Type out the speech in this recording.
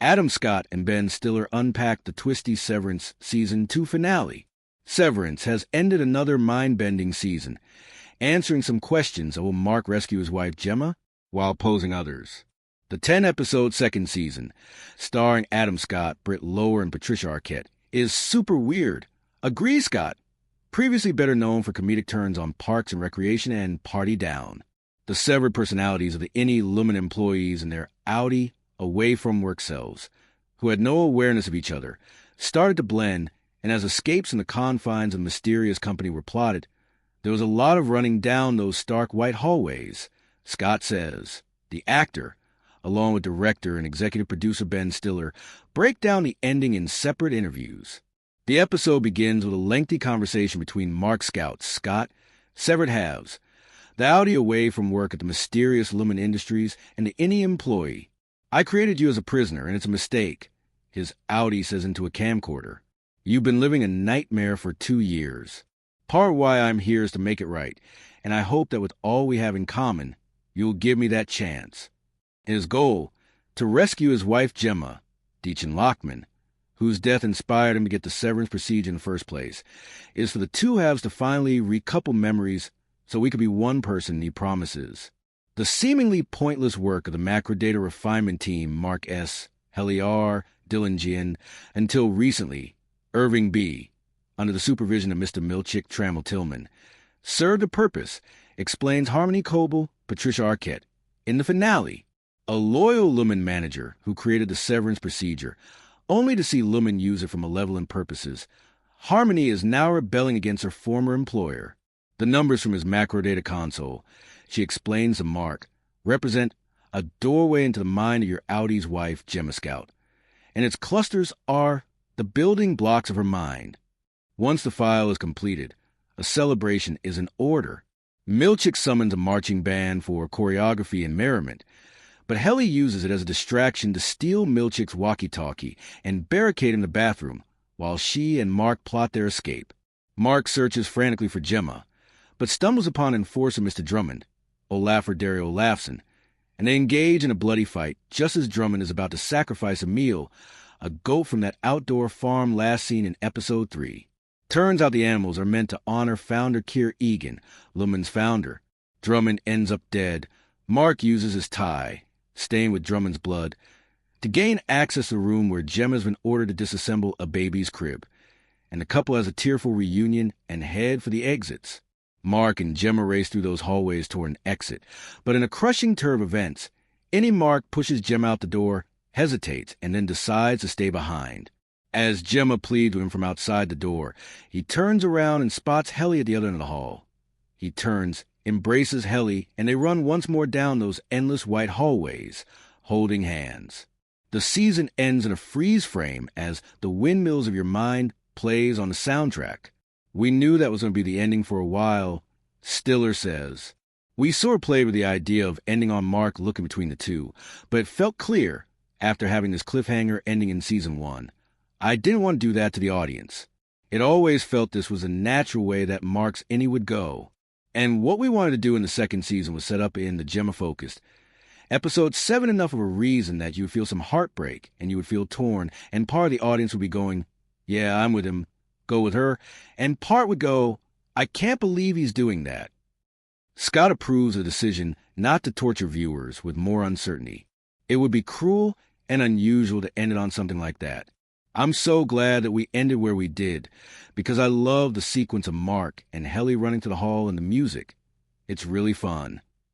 Adam Scott and Ben Stiller unpacked the twisty Severance Season 2 finale. Severance has ended another mind-bending season, answering some questions of will Mark rescue his wife Gemma while posing others. The 10-episode second season, starring Adam Scott, Britt, and Patricia Arquette, is super weird. Agree, Scott? Previously better known for comedic turns on Parks and Recreation and Party Down. The severed personalities of the innie Lumon employees and their outie away-from-work selves, who had no awareness of each other, started to blend, and as escapes in the confines of the mysterious company were plotted, there was a lot of running down those stark white hallways. Scott says the actor, along with director and executive producer Ben Stiller, break down the ending in separate interviews. The episode begins with a lengthy conversation between Mark Scout, Scott, severed halves, the outie away from work at the mysterious Lumon Industries, and the innie employee. I created you as a prisoner, and it's a mistake, his outie says into a camcorder. You've been living a nightmare for 2 years. Part of why I'm here is to make it right, and I hope that with all we have in common, you'll give me that chance. His goal, to rescue his wife Gemma, Deacon Lockman, whose death inspired him to get the severance procedure in the first place, is for the two halves to finally recouple memories so we could be one person, he promises. The seemingly pointless work of the macrodata refinement team, Mark S., Helly R., Dylan Ginn, until recently, Irving B., under the supervision of Mr. Milchick Trammell Tillman, served a purpose, explains Harmony Coble, Patricia Arquette. In the finale, a loyal Lumon manager who created the severance procedure, only to see Lumon use it for malevolent purposes, Harmony is now rebelling against her former employer. The numbers from his macrodata console, she explains to Mark, represent a doorway into the mind of your outie's wife, Gemma Scout, and its clusters are the building blocks of her mind. Once the file is completed, a celebration is in order. Milchick summons a marching band for choreography and merriment, but Helly uses it as a distraction to steal Milchick's walkie-talkie and barricade him in the bathroom while she and Mark plot their escape. Mark searches frantically for Gemma, but stumbles upon enforcer Mr. Drummond, Olafur Dario Olafson, and they engage in a bloody fight just as Drummond is about to sacrifice Emil, a goat from that outdoor farm last seen in Episode 3. Turns out the animals are meant to honor founder Keir Egan, Lumon's founder. Drummond ends up dead. Mark uses his tie, stained with Drummond's blood, to gain access to the room where Gemma's been ordered to disassemble a baby's crib, and the couple has a tearful reunion and head for the exits. Mark and Gemma race through those hallways toward an exit, but in a crushing turn of events, Mark pushes Gemma out the door, hesitates, and then decides to stay behind. As Gemma pleads to him from outside the door, he turns around and spots Helly at the other end of the hall. He turns, embraces Helly, and they run once more down those endless white hallways, holding hands. The season ends in a freeze frame as The Windmills of Your Mind plays on the soundtrack. We knew that was going to be the ending for a while, Stiller says. We sort of played with the idea of ending on Mark looking between the two, but it felt clear, after having this cliffhanger ending in Season 1. I didn't want to do that to the audience. It always felt this was a natural way that Mark's innie would go. And what we wanted to do in the second season was set up in the Gemma-focused. Episode 7 enough of a reason that you would feel some heartbreak and you would feel torn, and part of the audience would be going, yeah, I'm with him, go with her, and part would go, I can't believe he's doing that. Scott approves the decision not to torture viewers with more uncertainty. It would be cruel and unusual to end it on something like that. I'm so glad that we ended where we did, because I love the sequence of Mark and Helly running to the hall and the music. It's really fun.